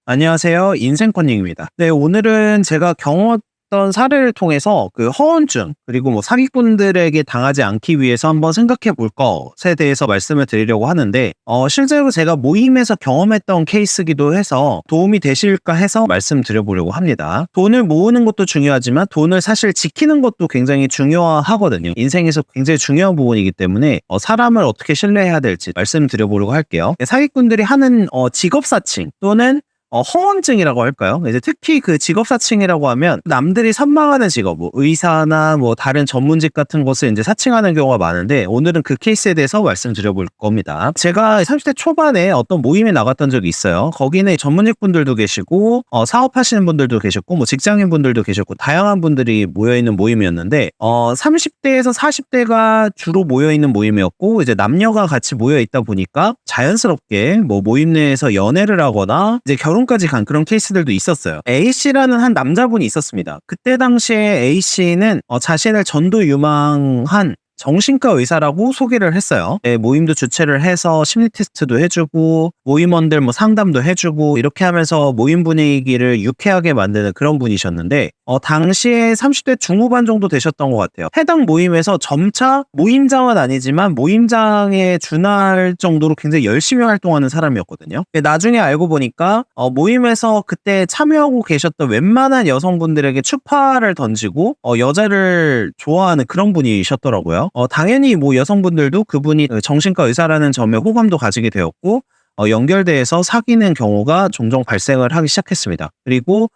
안녕하세요. 인생컨닝입니다. 네, 오늘은 제가 경험했던 사례를 통해서 그 허언증, 그리고 뭐 사기꾼들에게 당하지 않기 위해서 한번 생각해 볼 것에 대해서 말씀을 드리려고 하는데, 실제로 제가 모임에서 경험했던 케이스기도 해서 도움이 되실까 해서 말씀드려보려고 합니다. 돈을 모으는 것도 중요하지만 돈을 사실 지키는 것도 굉장히 중요하거든요. 인생에서 굉장히 중요한 부분이기 때문에 사람을 어떻게 신뢰해야 될지 말씀드려보려고 할게요. 사기꾼들이 하는 직업사칭 또는 허언증이라고 할까요? 이제 특히 그 직업사칭이라고 하면 남들이 선망하는 직업, 뭐 의사나 뭐 다른 전문직 같은 것을 이제 사칭하는 경우가 많은데, 오늘은 그 케이스에 대해서 말씀드려볼 겁니다. 제가 30대 초반에 어떤 모임에 나갔던 적이 있어요. 거기는 전문직 분들도 계시고 사업하시는 분들도 계셨고 뭐 직장인 분들도 계셨고 다양한 분들이 모여있는 모임이었는데, 30대에서 40대가 주로 모여있는 모임이었고, 이제 남녀가 같이 모여있다 보니까 자연스럽게 뭐 모임 내에서 연애를 하거나 이제 결혼까지 간 그런 케이스들도 있었어요. A씨라는 한 남자분이 있었습니다. 그때 당시에 A씨는 자신을 전도 유망한 정신과 의사라고 소개를 했어요. 네, 모임도 주최를 해서 심리 테스트도 해주고 모임원들 뭐 상담도 해주고 이렇게 하면서 모임 분위기를 유쾌하게 만드는 그런 분이셨는데, 당시에 30대 중후반 정도 되셨던 것 같아요. 해당 모임에서 점차 모임장은 아니지만 모임장에 준할 정도로 굉장히 열심히 활동하는 사람이었거든요. 나중에 알고 보니까 모임에서 그때 참여하고 계셨던 웬만한 여성분들에게 추파를 던지고 여자를 좋아하는 그런 분이셨더라고요. 당연히 뭐 여성분들도 그분이 정신과 의사라는 점에 호감도 가지게 되었고 연결돼서 사귀는 경우가 종종 발생을 하기 시작했습니다. 그리고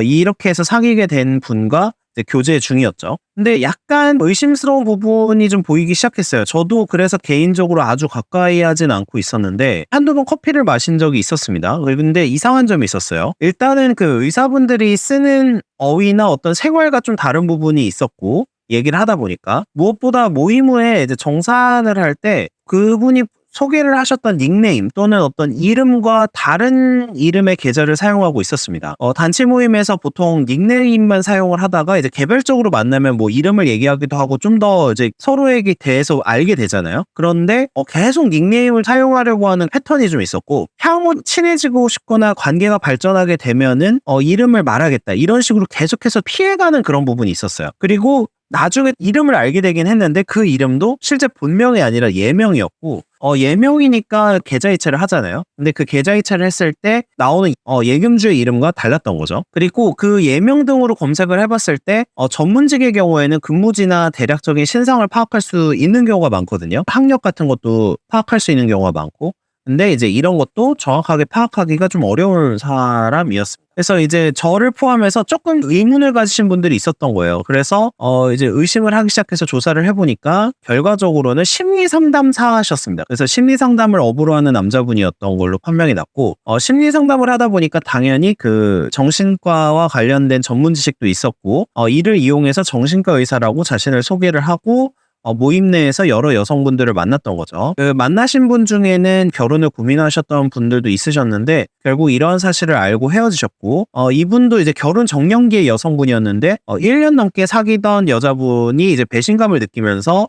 이렇게 해서 사귀게 된 분과 이제 교제 중이었죠. 근데 약간 의심스러운 부분이 좀 보이기 시작했어요. 저도 그래서 개인적으로 아주 가까이 하진 않고 있었는데 한두 번 커피를 마신 적이 있었습니다. 근데 이상한 점이 있었어요. 일단은 그 의사분들이 쓰는 어휘나 어떤 생활과 좀 다른 부분이 있었고, 얘기를 하다 보니까 무엇보다 모임 후에 이제 정산을 할 때 그분이 소개를 하셨던 닉네임 또는 어떤 이름과 다른 이름의 계좌를 사용하고 있었습니다. 단체 모임에서 보통 닉네임만 사용을 하다가 이제 개별적으로 만나면 뭐 이름을 얘기하기도 하고 좀 더 이제 서로에게 대해서 알게 되잖아요. 그런데 계속 닉네임을 사용하려고 하는 패턴이 좀 있었고, 향후 친해지고 싶거나 관계가 발전하게 되면은 이름을 말하겠다 이런 식으로 계속해서 피해가는 그런 부분이 있었어요. 그리고 나중에 이름을 알게 되긴 했는데 그 이름도 실제 본명이 아니라 예명이었고, 예명이니까 계좌이체를 하잖아요. 근데 그 계좌이체를 했을 때 나오는 예금주의 이름과 달랐던 거죠. 그리고 그 예명 등으로 검색을 해봤을 때 전문직의 경우에는 근무지나 대략적인 신상을 파악할 수 있는 경우가 많거든요. 학력 같은 것도 파악할 수 있는 경우가 많고, 근데 이제 이런 것도 정확하게 파악하기가 좀 어려운 사람이었습니다. 그래서 이제 저를 포함해서 조금 의문을 가지신 분들이 있었던 거예요. 그래서 이제 의심을 하기 시작해서 조사를 해보니까 결과적으로는 심리상담사셨습니다. 그래서 심리상담을 업으로 하는 남자분이었던 걸로 판명이 났고, 심리상담을 하다 보니까 당연히 그 정신과와 관련된 전문 지식도 있었고, 이를 이용해서 정신과 의사라고 자신을 소개를 하고 모임 내에서 여러 여성분들을 만났던 거죠. 그 만나신 분 중에는 결혼을 고민하셨던 분들도 있으셨는데 결국 이런 사실을 알고 헤어지셨고, 이분도 이제 결혼 정년기의 여성분이었는데 1년 넘게 사귀던 여자분이 이제 배신감을 느끼면서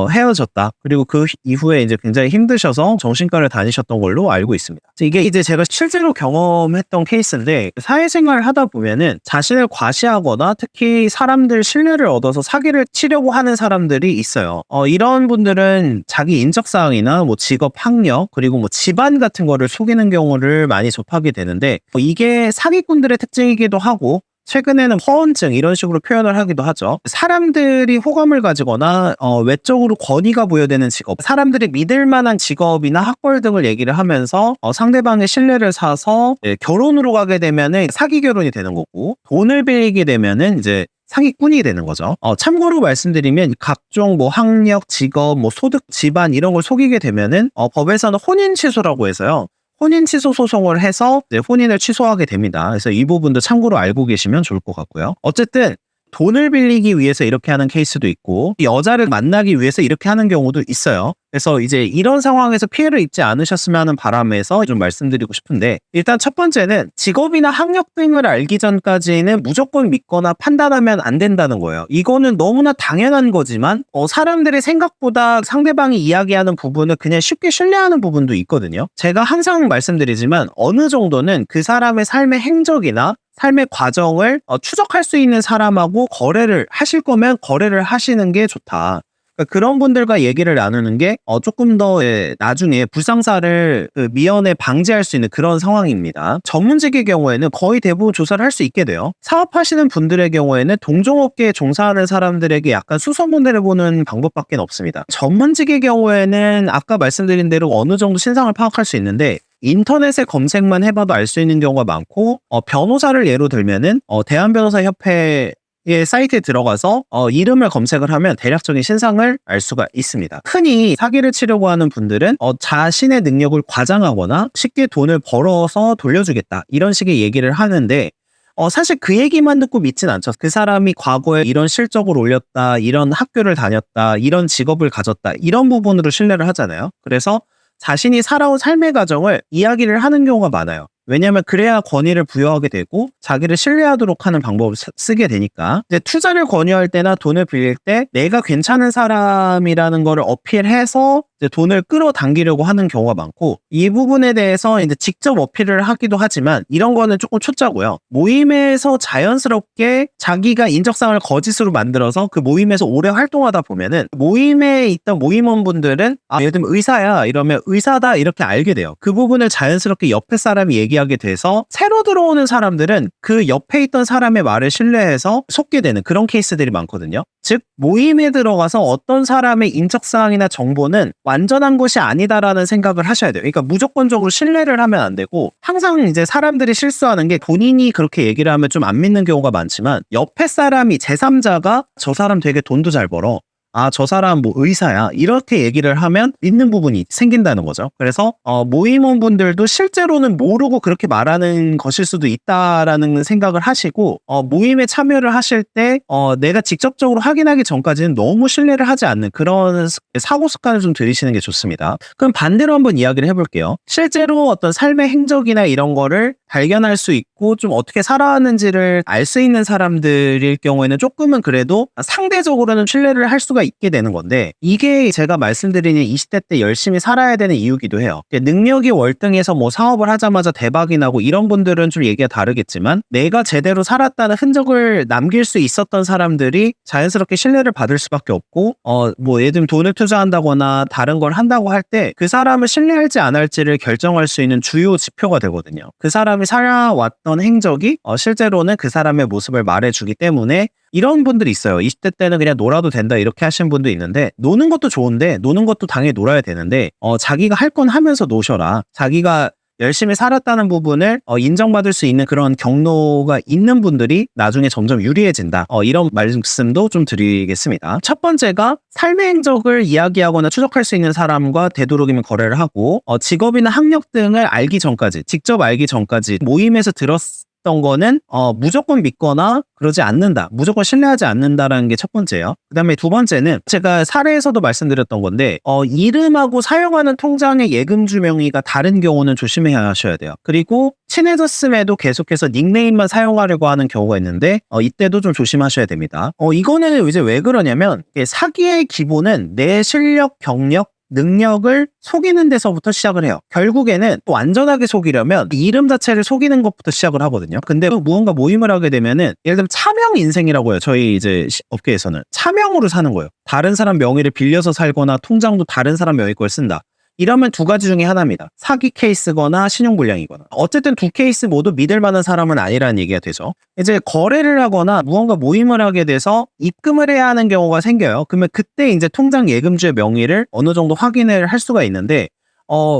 헤어졌다. 그리고 그 이후에 이제 굉장히 힘드셔서 정신과를 다니셨던 걸로 알고 있습니다. 이게 이제 제가 실제로 경험했던 케이스인데, 사회생활을 하다 보면은 자신을 과시하거나 특히 사람들 신뢰를 얻어서 사기를 치려고 하는 사람들이 있어요. 이런 분들은 자기 인적사항이나 뭐 직업, 학력, 그리고 뭐 집안 같은 거를 속이는 경우를 많이 접하게 되는데, 이게 사기꾼들의 특징이기도 하고 최근에는 허언증 이런 식으로 표현을 하기도 하죠. 사람들이 호감을 가지거나 외적으로 권위가 부여되는 직업, 사람들이 믿을 만한 직업이나 학벌 등을 얘기를 하면서 상대방의 신뢰를 사서 결혼으로 가게 되면은 사기 결혼이 되는 거고, 돈을 빌리게 되면은 이제 사기꾼이 되는 거죠. 참고로 말씀드리면 각종 뭐 학력, 직업, 뭐 소득, 집안 이런 걸 속이게 되면은 법에서는 혼인 취소라고 해서요. 혼인 취소 소송을 해서 혼인을 취소하게 됩니다. 그래서 이 부분도 참고로 알고 계시면 좋을 것 같고요. 어쨌든 돈을 빌리기 위해서 이렇게 하는 케이스도 있고 여자를 만나기 위해서 이렇게 하는 경우도 있어요. 그래서 이제 이런 상황에서 피해를 입지 않으셨으면 하는 바람에서 좀 말씀드리고 싶은데, 일단 첫 번째는 직업이나 학력 등을 알기 전까지는 무조건 믿거나 판단하면 안 된다는 거예요. 이거는 너무나 당연한 거지만 사람들이 생각보다 상대방이 이야기하는 부분을 그냥 쉽게 신뢰하는 부분도 있거든요. 제가 항상 말씀드리지만 어느 정도는 그 사람의 삶의 행적이나 삶의 과정을 추적할 수 있는 사람하고 거래를 하실 거면 거래를 하시는 게 좋다. 그러니까 그런 분들과 얘기를 나누는 게 조금 더 나중에 불상사를 미연에 방지할 수 있는 그런 상황입니다. 전문직의 경우에는 거의 대부분 조사를 할 수 있게 돼요. 사업하시는 분들의 경우에는 동종업계에 종사하는 사람들에게 약간 수소문을 보는 방법밖에 없습니다. 전문직의 경우에는 아까 말씀드린 대로 어느 정도 신상을 파악할 수 있는데, 인터넷에 검색만 해봐도 알 수 있는 경우가 많고, 변호사를 예로 들면은 대한변호사협회 사이트에 들어가서 이름을 검색을 하면 대략적인 신상을 알 수가 있습니다. 흔히 사기를 치려고 하는 분들은 자신의 능력을 과장하거나 쉽게 돈을 벌어서 돌려주겠다, 이런 식의 얘기를 하는데, 사실 그 얘기만 듣고 믿진 않죠. 그 사람이 과거에 이런 실적을 올렸다, 이런 학교를 다녔다, 이런 직업을 가졌다, 이런 부분으로 신뢰를 하잖아요. 그래서 자신이 살아온 삶의 과정을 이야기를 하는 경우가 많아요. 왜냐하면 그래야 권위를 부여하게 되고 자기를 신뢰하도록 하는 방법을 쓰게 되니까. 이제 투자를 권유할 때나 돈을 빌릴 때 내가 괜찮은 사람이라는 거를 어필해서 이제 돈을 끌어당기려고 하는 경우가 많고, 이 부분에 대해서 이제 직접 어필을 하기도 하지만 이런 거는 조금 초짜고요. 모임에서 자연스럽게 자기가 인적사항을 거짓으로 만들어서 그 모임에서 오래 활동하다 보면은 모임에 있던 모임원분들은 예를 들면 의사야 이러면 의사다 이렇게 알게 돼요. 그 부분을 자연스럽게 옆에 사람이 얘기하게 돼서 새로 들어오는 사람들은 그 옆에 있던 사람의 말을 신뢰해서 속게 되는 그런 케이스들이 많거든요. 즉 모임에 들어가서 어떤 사람의 인적사항이나 정보는 완전한 것이 아니다라는 생각을 하셔야 돼요. 그러니까 무조건적으로 신뢰를 하면 안 되고, 항상 이제 사람들이 실수하는 게 본인이 그렇게 얘기를 하면 좀 안 믿는 경우가 많지만 옆에 사람이 제3자가 저 사람 되게 돈도 잘 벌어, 저 사람 뭐 의사야, 이렇게 얘기를 하면 믿는 부분이 생긴다는 거죠. 그래서 모임원분들도 실제로는 모르고 그렇게 말하는 것일 수도 있다라는 생각을 하시고, 모임에 참여를 하실 때 내가 직접적으로 확인하기 전까지는 너무 신뢰를 하지 않는 그런 사고 습관을 좀 들이시는 게 좋습니다. 그럼 반대로 한번 이야기를 해볼게요. 실제로 어떤 삶의 행적이나 이런 거를 발견할 수 있고 좀 어떻게 살아왔는지를 알 수 있는 사람들일 경우에는 조금은 그래도 상대적으로는 신뢰를 할 수가 있게 되는 건데, 이게 제가 말씀드리는 20대 때 열심히 살아야 되는 이유기도 해요. 능력이 월등해서 뭐 사업을 하자마자 대박이 나고 이런 분들은 좀 얘기가 다르겠지만, 내가 제대로 살았다는 흔적을 남길 수 있었던 사람들이 자연스럽게 신뢰를 받을 수밖에 없고, 뭐 예를 들면 돈을 투자한다거나 다른 걸 한다고 할 때 그 사람을 신뢰할지 안 할지를 결정할 수 있는 주요 지표가 되거든요. 그 사람이 살아왔던 행적이 실제로는 그 사람의 모습을 말해주기 때문에, 이런 분들이 있어요. 20대 때는 그냥 놀아도 된다 이렇게 하시는 분도 있는데, 노는 것도 좋은데 노는 것도 당연히 놀아야 되는데 자기가 할 건 하면서 노셔라, 자기가 열심히 살았다는 부분을 인정받을 수 있는 그런 경로가 있는 분들이 나중에 점점 유리해진다, 이런 말씀도 좀 드리겠습니다. 첫 번째가 삶의 행적을 이야기하거나 추적할 수 있는 사람과 되도록이면 거래를 하고, 직업이나 학력 등을 알기 전까지, 직접 알기 전까지 모임에서 들었던 거는 무조건 믿거나 그러지 않는다, 무조건 신뢰하지 않는다라는 게 첫 번째예요. 그 다음에 두 번째는 제가 사례에서도 말씀드렸던 건데, 이름하고 사용하는 통장의 예금주 명의가 다른 경우는 조심해야 하셔야 돼요. 그리고 친해졌음에도 계속해서 닉네임만 사용하려고 하는 경우가 있는데 이때도 좀 조심하셔야 됩니다. 이거는 이제 왜 그러냐면, 사기의 기본은 내 실력, 경력, 능력을 속이는 데서부터 시작을 해요. 결국에는 또 안전하게 속이려면 이름 자체를 속이는 것부터 시작을 하거든요. 근데 무언가 모임을 하게 되면은, 예를 들면 차명 인생이라고 해요. 저희 이제 업계에서는 차명으로 사는 거예요. 다른 사람 명의를 빌려서 살거나 통장도 다른 사람 명의 걸 쓴다. 이러면 두 가지 중에 하나입니다. 사기 케이스거나 신용불량이거나. 어쨌든 두 케이스 모두 믿을 만한 사람은 아니라는 얘기가 되죠. 이제 거래를 하거나 무언가 모임을 하게 돼서 입금을 해야 하는 경우가 생겨요. 그러면 그때 이제 통장 예금주의 명의를 어느 정도 확인을 할 수가 있는데,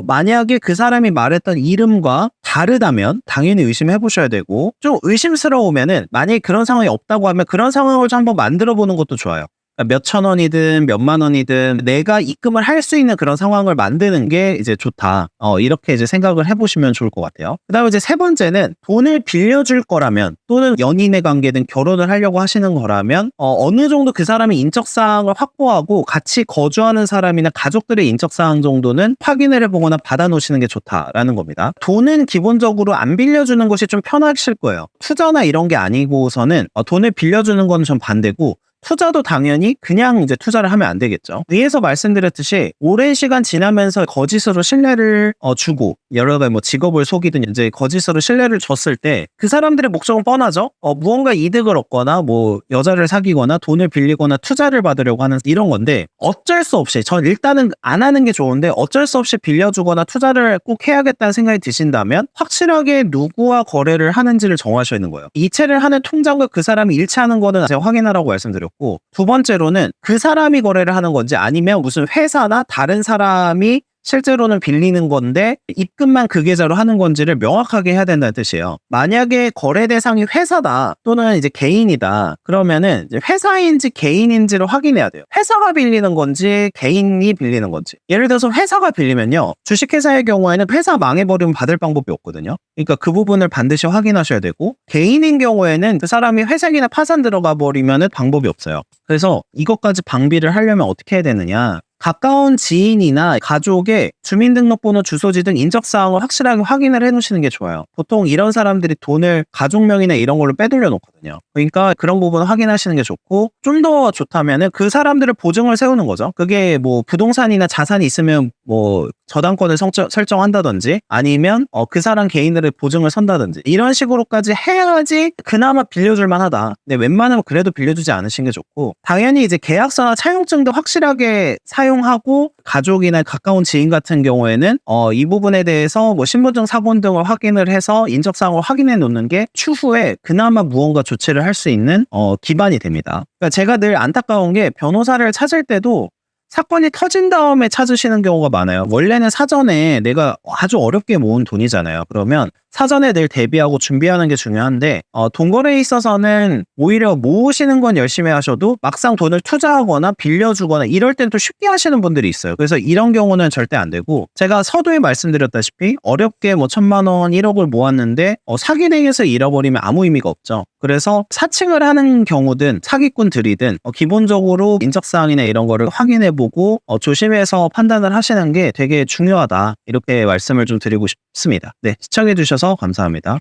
만약에 그 사람이 말했던 이름과 다르다면 당연히 의심해 보셔야 되고, 좀 의심스러우면은 만약에 그런 상황이 없다고 하면 그런 상황을 좀 한번 만들어 보는 것도 좋아요. 그러니까 몇천 원이든 몇만 원이든 내가 입금을 할 수 있는 그런 상황을 만드는 게 이제 좋다. 이렇게 이제 생각을 해보시면 좋을 것 같아요. 그 다음에 이제 세 번째는 돈을 빌려줄 거라면 또는 연인의 관계든 결혼을 하려고 하시는 거라면 어느 정도 그 사람의 인적사항을 확보하고 같이 거주하는 사람이나 가족들의 인적사항 정도는 확인을 해보거나 받아놓으시는 게 좋다라는 겁니다. 돈은 기본적으로 안 빌려주는 것이 좀 편하실 거예요. 투자나 이런 게 아니고서는 돈을 빌려주는 건 좀 반대고 투자도 당연히 그냥 이제 투자를 하면 안 되겠죠. 위에서 말씀드렸듯이 오랜 시간 지나면서 거짓으로 신뢰를 주고 여러 가지 뭐 직업을 속이든 이제 거짓으로 신뢰를 줬을 때 그 사람들의 목적은 뻔하죠. 무언가 이득을 얻거나 뭐 여자를 사귀거나 돈을 빌리거나 투자를 받으려고 하는 이런 건데 어쩔 수 없이 전 일단은 안 하는 게 좋은데 어쩔 수 없이 빌려주거나 투자를 꼭 해야겠다는 생각이 드신다면 확실하게 누구와 거래를 하는지를 정하셔야 하는 거예요. 이체를 하는 통장과 그 사람이 일치하는 거는 제가 확인하라고 말씀드렸고 두 번째로는 그 사람이 거래를 하는 건지 아니면 무슨 회사나 다른 사람이 실제로는 빌리는 건데 입금만 그 계좌로 하는 건지를 명확하게 해야 된다는 뜻이에요. 만약에 거래 대상이 회사다 또는 이제 개인이다 그러면은 이제 회사인지 개인인지를 확인해야 돼요. 회사가 빌리는 건지 개인이 빌리는 건지. 예를 들어서 회사가 빌리면요. 주식회사의 경우에는 회사 망해버리면 받을 방법이 없거든요. 그러니까 그 부분을 반드시 확인하셔야 되고 개인인 경우에는 그 사람이 회색이나 파산 들어가 버리면은 방법이 없어요. 그래서 이것까지 방비를 하려면 어떻게 해야 되느냐. 가까운 지인이나 가족의 주민등록번호, 주소지 등 인적사항을 확실하게 확인을 해놓으시는 게 좋아요. 보통 이런 사람들이 돈을 가족명이나 이런 걸로 빼돌려 놓거든요. 그러니까 그런 부분을 확인하시는 게 좋고 좀 더 좋다면은 그 사람들을 보증을 세우는 거죠. 그게 뭐 부동산이나 자산이 있으면 뭐 저당권을 설정한다든지 아니면 그 사람 개인들의 보증을 선다든지 이런 식으로까지 해야지 그나마 빌려줄 만하다. 근데 웬만하면 그래도 빌려주지 않으시는 게 좋고 당연히 이제 계약서나 차용증도 확실하게 사용하고 가족이나 가까운 지인 같은 경우에는 이 부분에 대해서 뭐 신분증, 사본 등을 확인을 해서 인적사항을 확인해 놓는 게 추후에 그나마 무언가 조치를 할 수 있는 기반이 됩니다. 그러니까 제가 늘 안타까운 게 변호사를 찾을 때도 사건이 터진 다음에 찾으시는 경우가 많아요. 원래는 사전에 내가 아주 어렵게 모은 돈이잖아요. 그러면 사전에 늘 대비하고 준비하는 게 중요한데 돈 거래에 있어서는 오히려 모으시는 건 열심히 하셔도 막상 돈을 투자하거나 빌려주거나 이럴 땐 또 쉽게 하시는 분들이 있어요. 그래서 이런 경우는 절대 안 되고 제가 서두에 말씀드렸다시피 어렵게 뭐 1,000만 원, 1억을 모았는데 사기당해서 잃어버리면 아무 의미가 없죠. 그래서 사칭을 하는 경우든 사기꾼들이든 기본적으로 인적사항이나 이런 거를 확인해보고 조심해서 판단을 하시는 게 되게 중요하다. 이렇게 말씀을 좀 드리고 싶습니다. 네, 시청해주셔서 감사합니다.